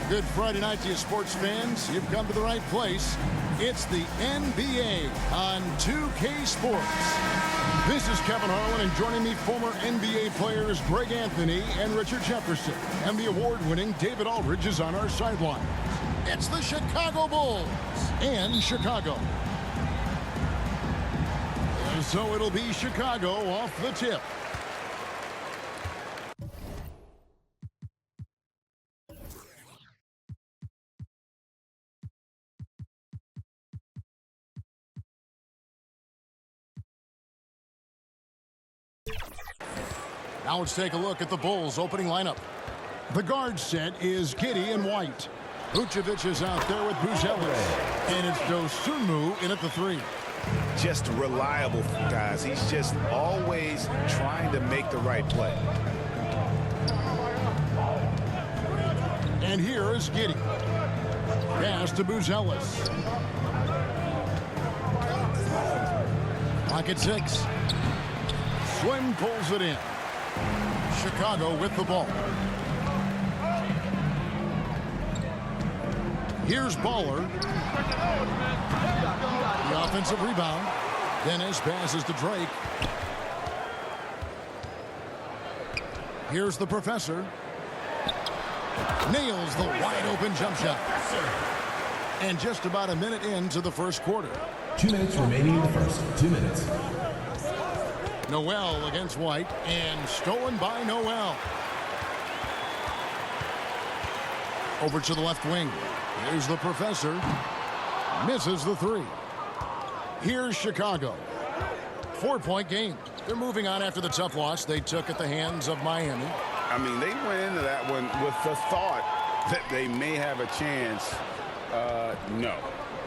Good Friday night to you, sports fans. You've come to the right place. It's the NBA on 2K Sports. This is Kevin Harlan, and joining me, former NBA players Greg Anthony and Richard Jefferson. And the award-winning David Aldridge is on our sideline. It's the Chicago Bulls and Chicago. So it'll be Chicago off the tip. Now let's take a look at the Bulls' opening lineup. The guard set is Giddey and White. Vucevic is out there with Buzelis. And it's Dosunmu in at the 3. Just reliable, guys. He's just always trying to make the right play. And here is Giddey. Pass to Buzelis. Clock at 6. Swim pulls it in. Chicago with the ball. Here's Baller. The offensive rebound. Dennis passes to Drake. Here's the Professor. Nails the wide-open jump shot. And just about a minute into the first quarter. 2 minutes remaining in the first. 2 minutes. Noel against White, and stolen by Noel. Over to the left wing. Here's the Professor. Misses the 3. Here's Chicago. 4-point game. They're moving on after the tough loss they took at the hands of Miami. I mean, they went into that one with the thought that they may have a chance. No.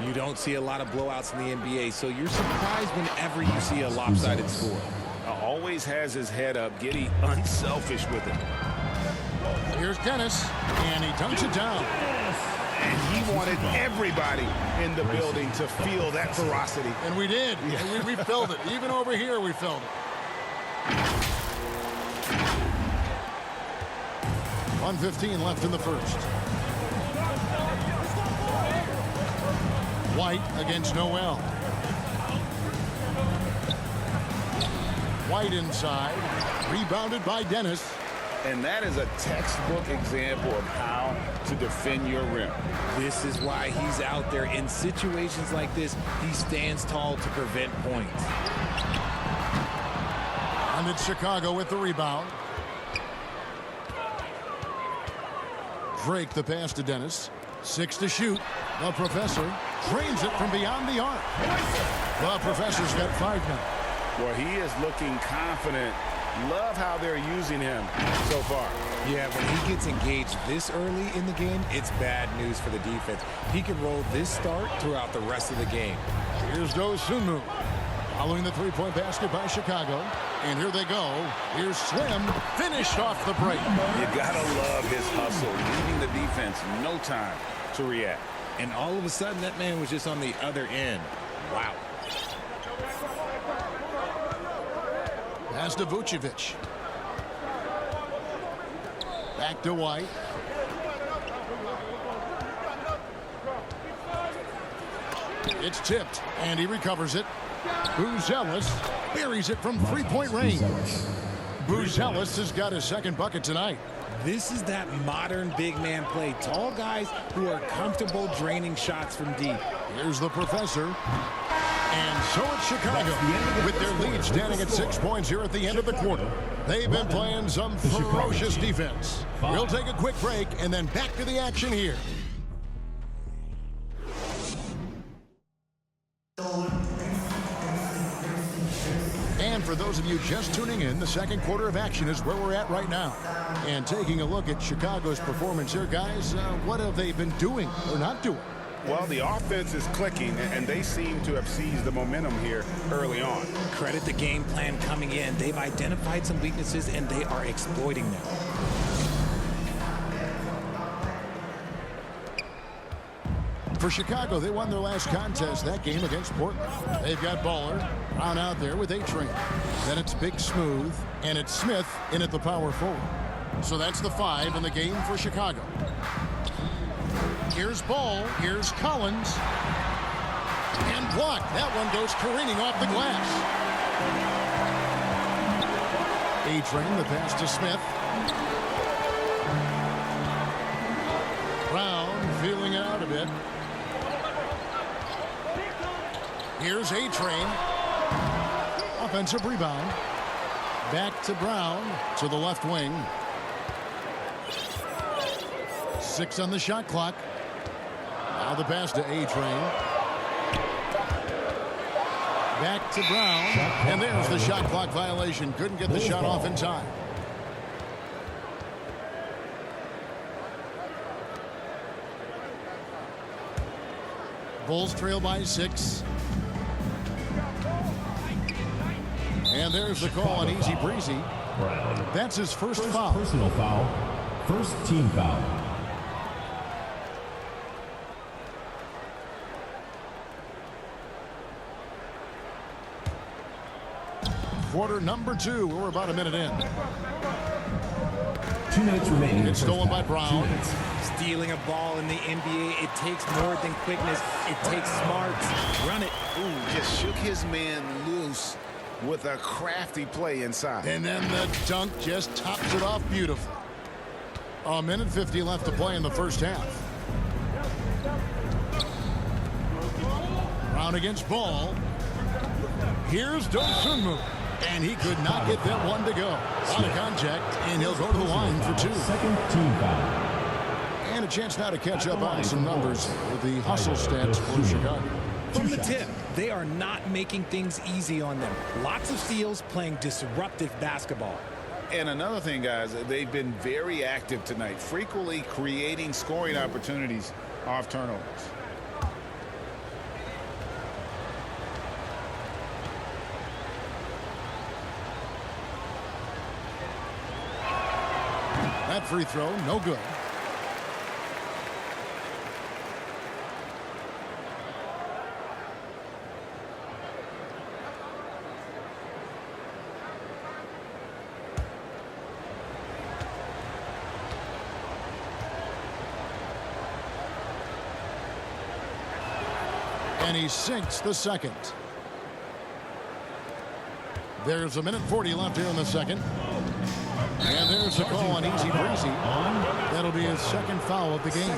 You don't see a lot of blowouts in the NBA, so you're surprised whenever you see a lopsided score. Always has his head up. Giddey unselfish with it. Here's Dennis, and he dunks it down. And he wanted everybody in the building to feel that ferocity. And we did. Yeah. We felt it. Even over here, we felt it. 1:15 left in the first. White against Noel. White inside, rebounded by Dennis. And that is a textbook example of how to defend your rim. This is why he's out there. In situations like this, he stands tall to prevent points. And it's Chicago with the rebound. Drake the pass to Dennis. 6 to shoot. The Professor trains it from beyond the arc. The Professor's got 5 now. Well, he is looking confident. Love how they're using him so far. Yeah, when he gets engaged this early in the game, it's bad news for the defense. He can roll this start throughout the rest of the game. Here's Dosunmu. Following the 3-point basket by Chicago. And here they go. Here's Slim. Finished off the break. You gotta love his hustle. Leaving the defense no time to react. And all of a sudden, that man was just on the other end. Wow. Pass to Vucevic. Back to White. It's tipped, and he recovers it. Buzelis buries it from 3-point range. Buzelis has got his second bucket tonight. This is that modern big man play. Tall guys who are comfortable draining shots from deep. Here's the Professor. And so it's Chicago with their lead standing at 6 points here at the end of the quarter. They've been playing some ferocious defense. We'll take a quick break and then back to the action here. And for those of you just tuning in, the second quarter of action is where we're at right now. And taking a look at Chicago's performance here, guys, what have they been doing or not doing? Well, the offense is clicking, and they seem to have seized the momentum here early on. Credit the game plan coming in. They've identified some weaknesses, and they are exploiting them. For Chicago, they won their last contest, that game against Portland. They've got Baller on out there with A-Train. Then it's Big Smooth, and it's Smith in at the power forward. So that's the 5 in the game for Chicago. Here's Ball. Here's Collins. And blocked. That one goes careening off the glass. A-Train, the pass to Smith. Brown feeling it out a bit. Here's A-Train. Offensive rebound. Back to Brown to the left wing. 6 on the shot clock. Now the pass to A-Train. Back to Brown. And there's the shot clock violation. Couldn't get the shot off in time. Bulls trail by 6. And there's the call on Easy Breezy. That's his first foul. Personal foul. First team foul. Quarter number 2. We're about a minute in. 2 minutes remaining. It's stolen by Brown. Stealing a ball in the NBA, it takes more than quickness. It takes smarts. Run it. Ooh, just shook his man loose with a crafty play inside. And then the dunk just tops it off beautifully. A minute 50 left to play in the first half. Brown against Ball. Here's Dosunmu. And he could not get that one to go. On a contact, and he'll go to the line for 2. Second team foul. And a chance now to catch up on some numbers with the hustle stats for Chicago. From the tip, they are not making things easy on them. Lots of steals, playing disruptive basketball. And another thing, guys, they've been very active tonight, frequently creating scoring opportunities off turnovers. That free throw, no good. And he sinks the second. There's a minute 40 left here in the second. And there's the call on Easy Breezy. That'll be his second foul of the game.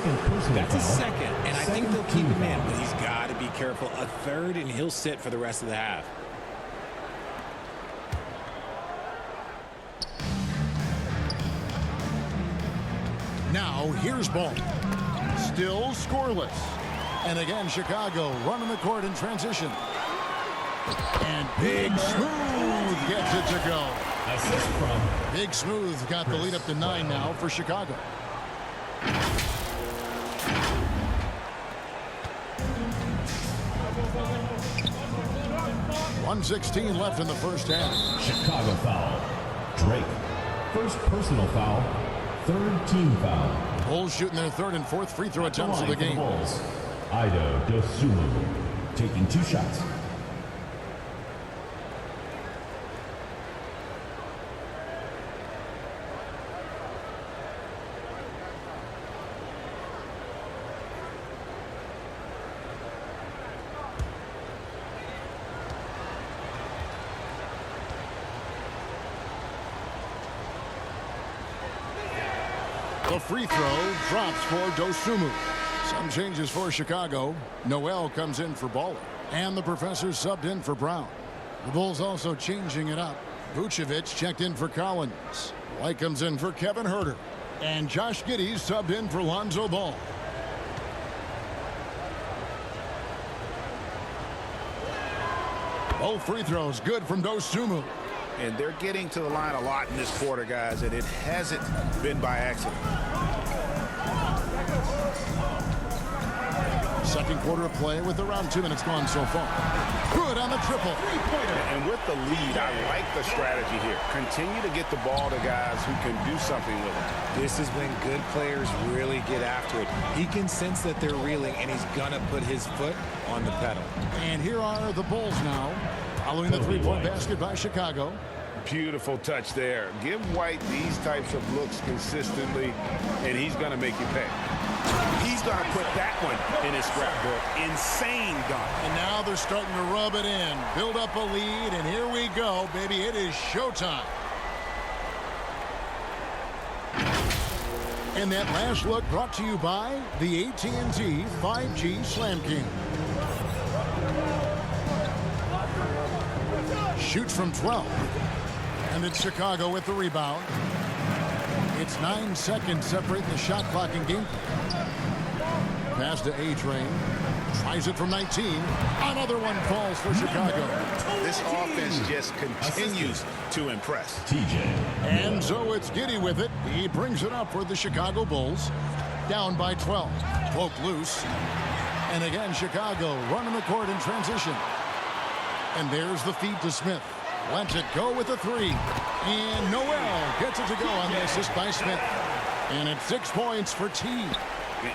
That's a second, and I think they'll keep him in, but he's got to be careful. A third, and he'll sit for the rest of the half. Now, here's Ball. Still scoreless. And again, Chicago running the court in transition. And Big Smooth gets it to go. Assist from Big Smooth got the lead up to 9 now for Chicago. .116 left in the first half. Chicago foul. Drake. First personal foul. Third team foul. Bulls shooting their third and fourth free throw attempts of the game. Bulls. Dosunmu taking 2 shots. The free throw drops for Dosunmu. Some changes for Chicago. Noel comes in for Baller. And the professor subbed in for Brown. The Bulls also changing it up. Vucevic checked in for Collins. White comes in for Kevin Huerter. And Josh Giddey subbed in for Lonzo Ball. Both free throws good from Dosunmu. And they're getting to the line a lot in this quarter, guys, and it hasn't been by accident. Second quarter of play with around 2 minutes gone so far. Good on the triple. And with the lead, I like the strategy here. Continue to get the ball to guys who can do something with it. This is when good players really get after it. He can sense that they're reeling, and he's going to put his foot on the pedal. And here are the Bulls now, following the three-point basket by Chicago. Beautiful touch there. Give White these types of looks consistently, and he's going to make you pay. He's going to put that one in his scrapbook. Insane dunk. And now they're starting to rub it in, build up a lead, and here we go, baby. It is showtime. And that last look brought to you by the AT&T 5G Slam King. Shoots from 12. And it's Chicago with the rebound. It's 9 seconds separating the shot clock and game. Pass to A-Train. Tries it from 19. Another one falls for Chicago. This offense just continues to impress. TJ. And so it's Giddey with it. He brings it up for the Chicago Bulls. Down by 12. Poked loose. And again, Chicago running the court in transition. And there's the feed to Smith. Lets it go with a three. And Noel gets it to go on the assist by Smith. And it's 6 points for T.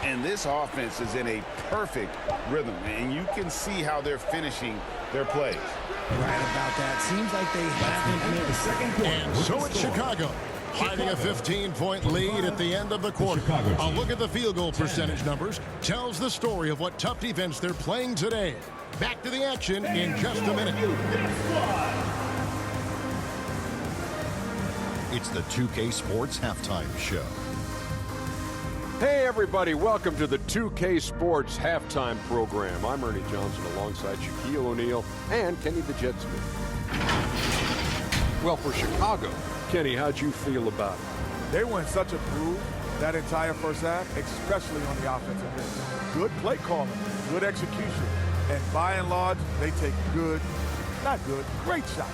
And this offense is in a perfect rhythm, and you can see how they're finishing their plays. Right about that. Seems like they haven't made a second quarter. And so it's Chicago finding a 15-point lead at the end of the quarter. A look at the field goal percentage numbers tells the story of what tough defense they're playing today. Back to the action in just a minute. It's the 2K Sports Halftime Show. Hey everybody, welcome to the 2K Sports Halftime Program. I'm Ernie Johnson alongside Shaquille O'Neal and Kenny the Jet Smith. Well, for Chicago, Kenny, how'd you feel about it? They were in such a groove that entire first half, especially on the offensive end. Good play calling, good execution, and by and large, they take good, not good, great shots.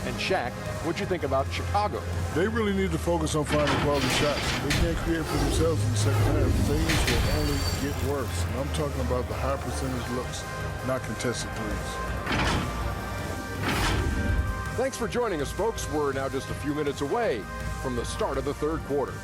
And Shaq, what'd you think about Chicago? They really need to focus on finding quality shots. They can't create for themselves in the second half. Things will only get worse. And I'm talking about the high percentage looks, not contested threes. Thanks for joining us, folks. We're now just a few minutes away from the start of the third quarter.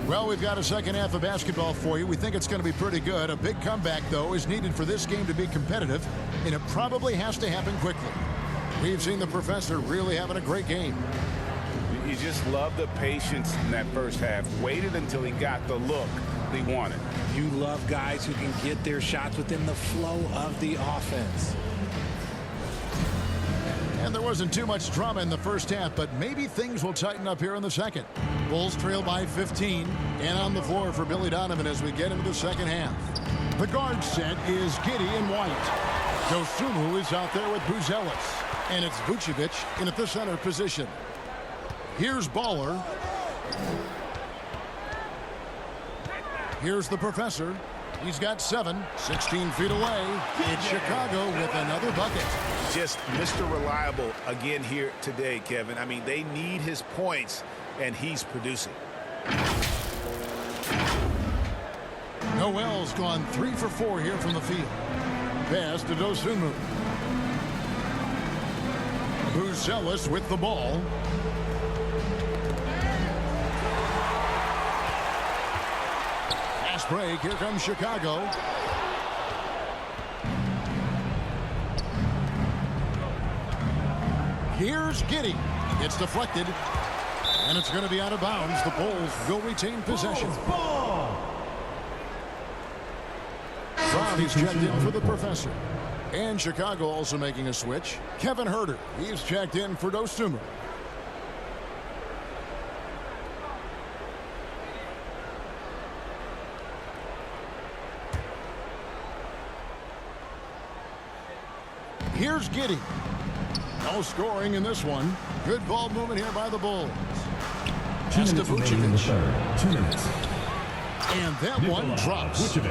Well, we've got a second half of basketball for you. We think it's going to be pretty good. A big comeback, though, is needed for this game to be competitive, and it probably has to happen quickly. We've seen the professor really having a great game. You just love the patience in that first half. Waited until he got the look he wanted. You love guys who can get their shots within the flow of the offense. And there wasn't too much drama in the first half, but maybe things will tighten up here in the second. Bulls trail by 15, and on the floor for Billy Donovan as we get into the second half. The guard set is Giddey and White. Dosunmu is out there with Buzelis, and it's Vucevic in at the center position. Here's Baller. Here's the professor. He's got 7, 16 feet away. It's Chicago with another bucket. Just Mr. Reliable again here today, Kevin. I mean, they need his points, and he's producing. Noel's gone 3 for 4 here from the field. Pass to Dosunmu. Buzelis with the ball. Fast break. Here comes Chicago. Here's Giddey. It's deflected. And it's going to be out of bounds. The Bulls will retain possession. He's checked in for the professor. And Chicago also making a switch. Kevin Huerter. He's checked in for Dosunmu. Here's Giddey. No scoring in this one. Good ball movement here by the Bulls. 2 minutes remaining in the third. 2 minutes. And that one drops. Too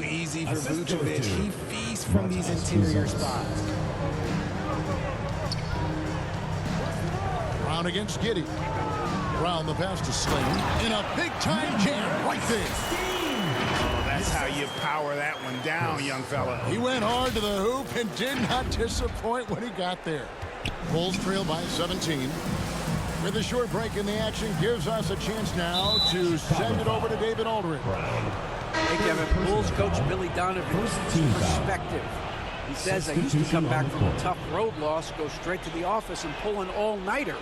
easy for Vucevic. He feasts from these interior spots. Brown against Giddey. Brown the pass to Sling. In a big-time jam right there. That's how you power that one down, young fella. He went hard to the hoop and did not disappoint when he got there. Bulls trail by 17. With a short break in the action, gives us a chance now to send it over to David Aldridge. Hey, Kevin, Bulls coach Billy Donovan's perspective. He says, I used to come back from a tough road loss, go straight to the office and pull an all-nighter,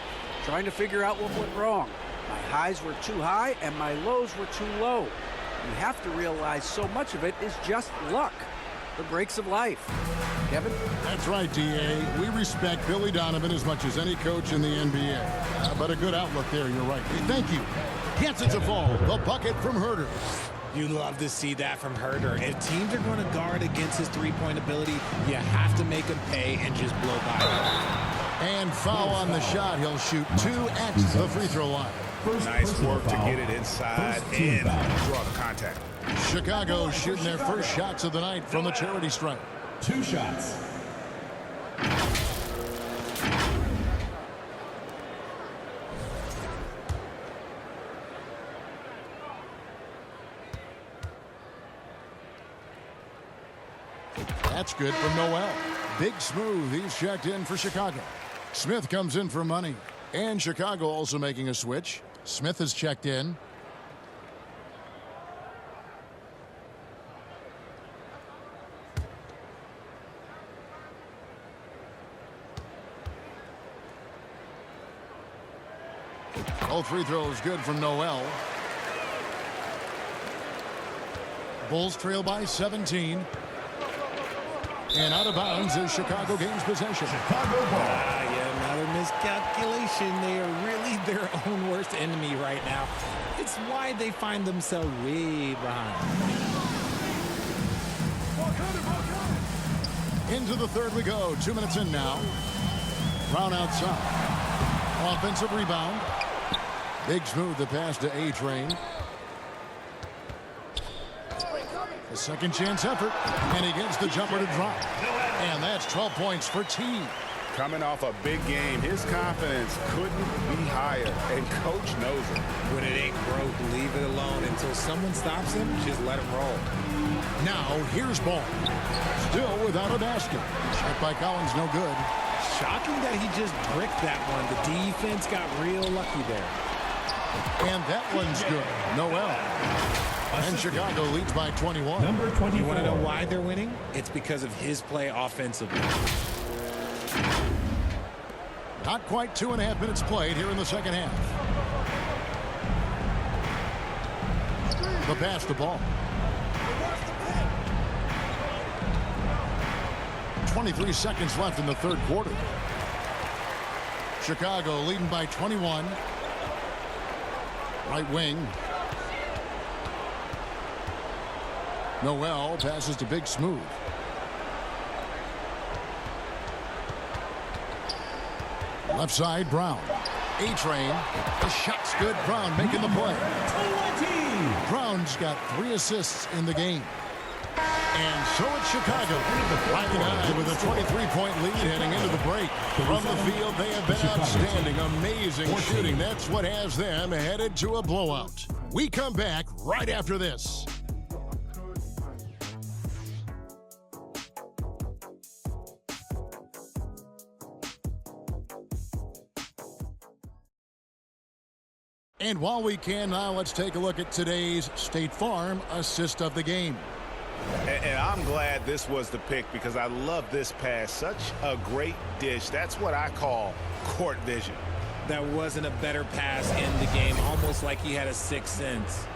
trying to figure out what went wrong. My highs were too high and my lows were too low. You have to realize so much of it is just luck. The breaks of life. Kevin? That's right, D.A. We respect Billy Donovan as much as any coach in the NBA. But a good outlook there, you're right. Thank you. Gets it to fall. The bucket from Herter. You love to see that from Herter. If teams are going to guard against his three-point ability, you have to make him pay and just blow by him. And foul on the shot. He'll shoot 2 at the free throw line. Nice work to get it inside and draw the contact. Chicago shooting their first shots of the night from the charity stripe. 2 shots. That's good from Noel. Big Smooth, he's checked in for Chicago. Smith comes in for money. And Chicago also making a switch. Smith has checked in. All free throws good from Noel. Bulls trail by 17. And out of bounds is Chicago gains possession. Chicago ball. Yeah, another miscalculation. They are really their own worst enemy right now. It's why they find themselves way behind. Into the third we go. 2 minutes in now. Brown outside. Offensive rebound. Big Smooth the pass to A-Train. A second chance effort. And he gets the jumper to drop. And that's 12 points for T. Coming off a big game, his confidence couldn't be higher, and coach knows it. When it ain't broke, leave it alone until someone stops him. Just let him roll. Now here's ball. Still without a basket. Shot by Collins, no good. Shocking that he just bricked that one. The defense got real lucky there. And that one's good. Noel. And Chicago leads by 21. Number 24. You want to know why they're winning? It's because of his play offensively. Not quite 2.5 minutes played here in the second half. The pass the ball. 23 seconds left in the third quarter. Chicago leading by 21. Right wing. Noel passes to Big Smooth. Left side, Brown. A-Train. The shot's good. Brown making the play. Brown's got 3 assists in the game. And so it's Chicago. Riding high with a 23-point lead heading into the break. From the field, they have been outstanding. Amazing shooting. That's what has them headed to a blowout. We come back right after this. And while we can now, let's take a look at today's State Farm assist of the game. And I'm glad this was the pick because I love this pass. Such a great dish. That's what I call court vision. That wasn't a better pass in the game, almost like he had a sixth sense.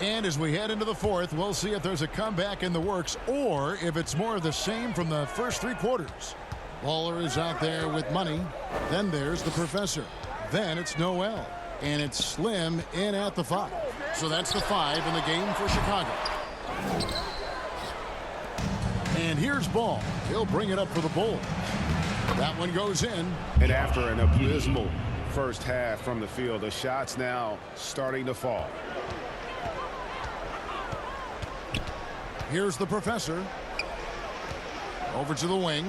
And as we head into the fourth, we'll see if there's a comeback in the works or if it's more of the same from the first 3 quarters. Waller is out there with money. Then there's the professor. Then it's Noel. And it's Slim in at the 5. So that's the 5 in the game for Chicago. And here's Ball. He'll bring it up for the Bulls. That one goes in. And after an abysmal first half from the field, the shots now starting to fall. Here's the professor. Over to the wing.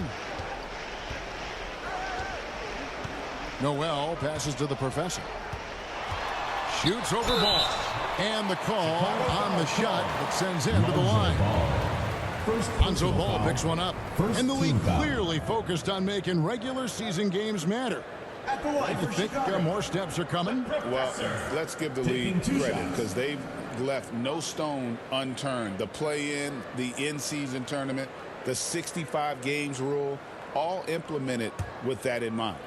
Noel passes to the professor. Shoots over Ball. And the call on the shot that sends him to the line. Lonzo Ball picks one up. And the league clearly focused on making regular season games matter. You think more steps are coming? Well, let's give the league credit because they've left no stone unturned. The play-in, the in-season tournament, the 65 games rule, all implemented with that in mind.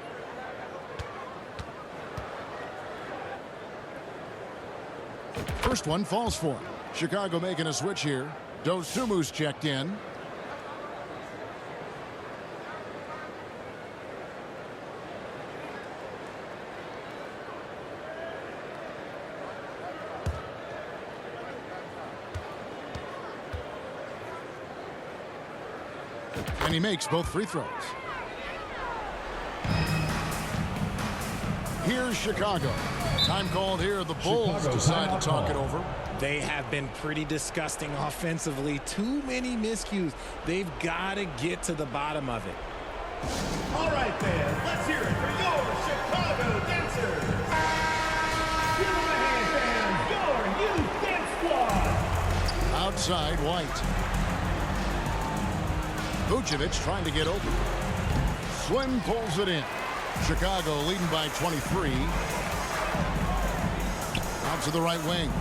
First one falls for him. Chicago making a switch here. Dosumu's checked in. And he makes both free throws. Here's Chicago. Time called here. The Bulls decide to talk it over. They have been pretty disgusting offensively. Too many miscues. They've got to get to the bottom of it. All right, then. Let's hear it for your Chicago dancers. Give them a hand, fans. Your youth dance squad. Outside, White. Vucevic trying to get open. Slim pulls it in. Chicago leading by 23. Out to the right wing.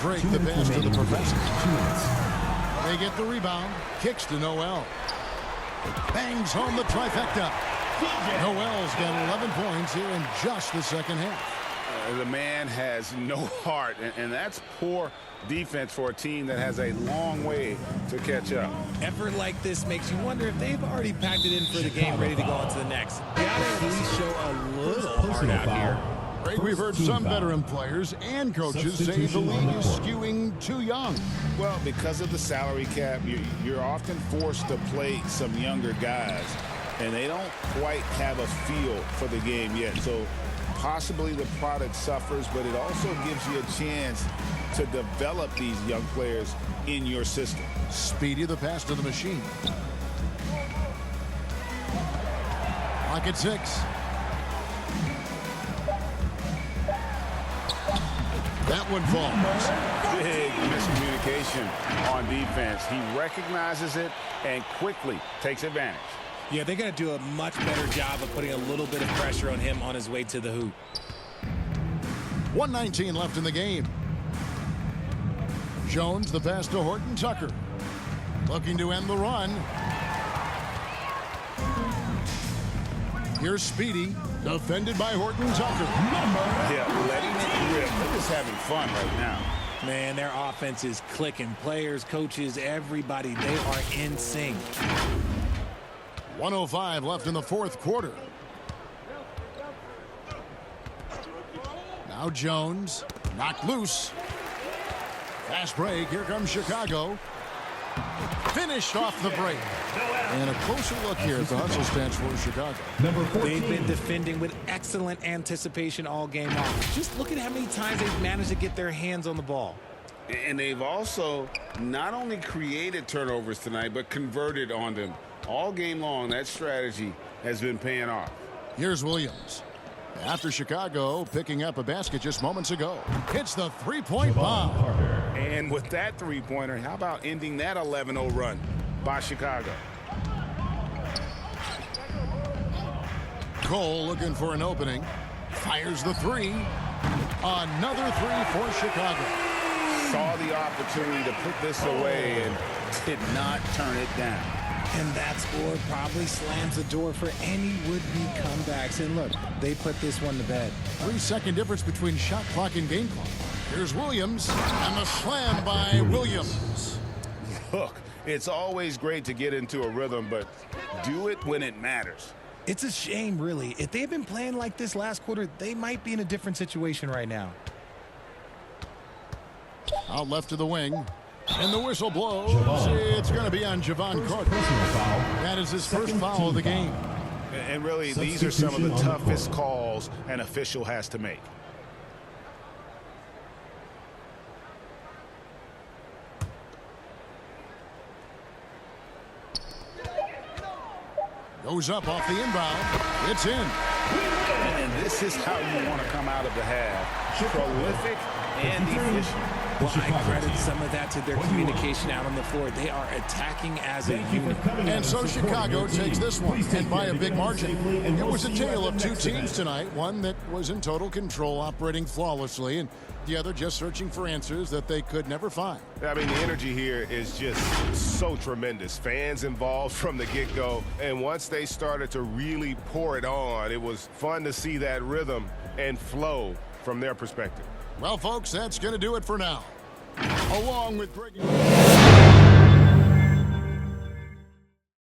Break the pass to the professor. They get the rebound. Kicks to Noel. Bangs home the trifecta. Noel's got 11 points here in just the second half. The man has no heart, and that's poor defense for a team that has a long way to catch up. Effort like this makes you wonder if they've already packed it in for the game, ready to go on to the next. Gotta at least show a little heart out here. Greg, we've heard some veteran players and coaches say the league is skewing too young. Well, because of the salary cap, you're often forced to play some younger guys, and they don't quite have a feel for the game yet. So possibly the product suffers, but it also gives you a chance to develop these young players in your system. Speedy the pass to the machine. Lock at 6. That one falls. Big miscommunication on defense. He recognizes it and quickly takes advantage. Yeah, they're going to do a much better job of putting a little bit of pressure on him on his way to the hoop. 1:19 left in the game. Jones the pass to Horton Tucker. Looking to end the run. Here's Speedy, defended by Horton Tucker. Yeah, letting it rip. They're just having fun right now. Man, their offense is clicking. Players, coaches, everybody, they are in sync. 1:05 left in the fourth quarter. Now Jones, knocked loose. Fast break, here comes Chicago. Finished off the break. And a closer look here at the hustle stance for Chicago. They've been defending with excellent anticipation all game long. Just look at how many times they've managed to get their hands on the ball. And they've also not only created turnovers tonight, but converted on them. All game long, that strategy has been paying off. Here's Williams. After Chicago picking up a basket just moments ago. Hits the three-point bomb. And with that three-pointer, how about ending that 11-0 run by Chicago? Cole looking for an opening. Fires the three. Another three for Chicago. Saw the opportunity to put this away and did not turn it down. And that score probably slams the door for any would-be comebacks. And look, they put this one to bed. 3-second difference between shot clock and game clock. Here's Williams, and the slam by Williams. Look, it's always great to get into a rhythm, but do it when it matters. It's a shame, really. If they had been playing like this last quarter, they might be in a different situation right now. Out left to the wing. And the whistle blows. It's going to be on Javon Carter. That is his first foul of the game. And really, these are some of the toughest calls an official has to make. Goes up off the inbound. It's in. And this is how you want to come out of the half. Prolific and efficient. Well, I credit some of that to their communication out on the floor. They are attacking as a unit. And so Chicago takes this one, and by a big margin. It was a tale of two teams tonight, one that was in total control, operating flawlessly, and the other just searching for answers that they could never find. I mean, the energy here is just so tremendous. Fans involved from the get-go, and once they started to really pour it on, it was fun to see that rhythm and flow from their perspective. Well, folks, that's going to do it for now. Along with Greg...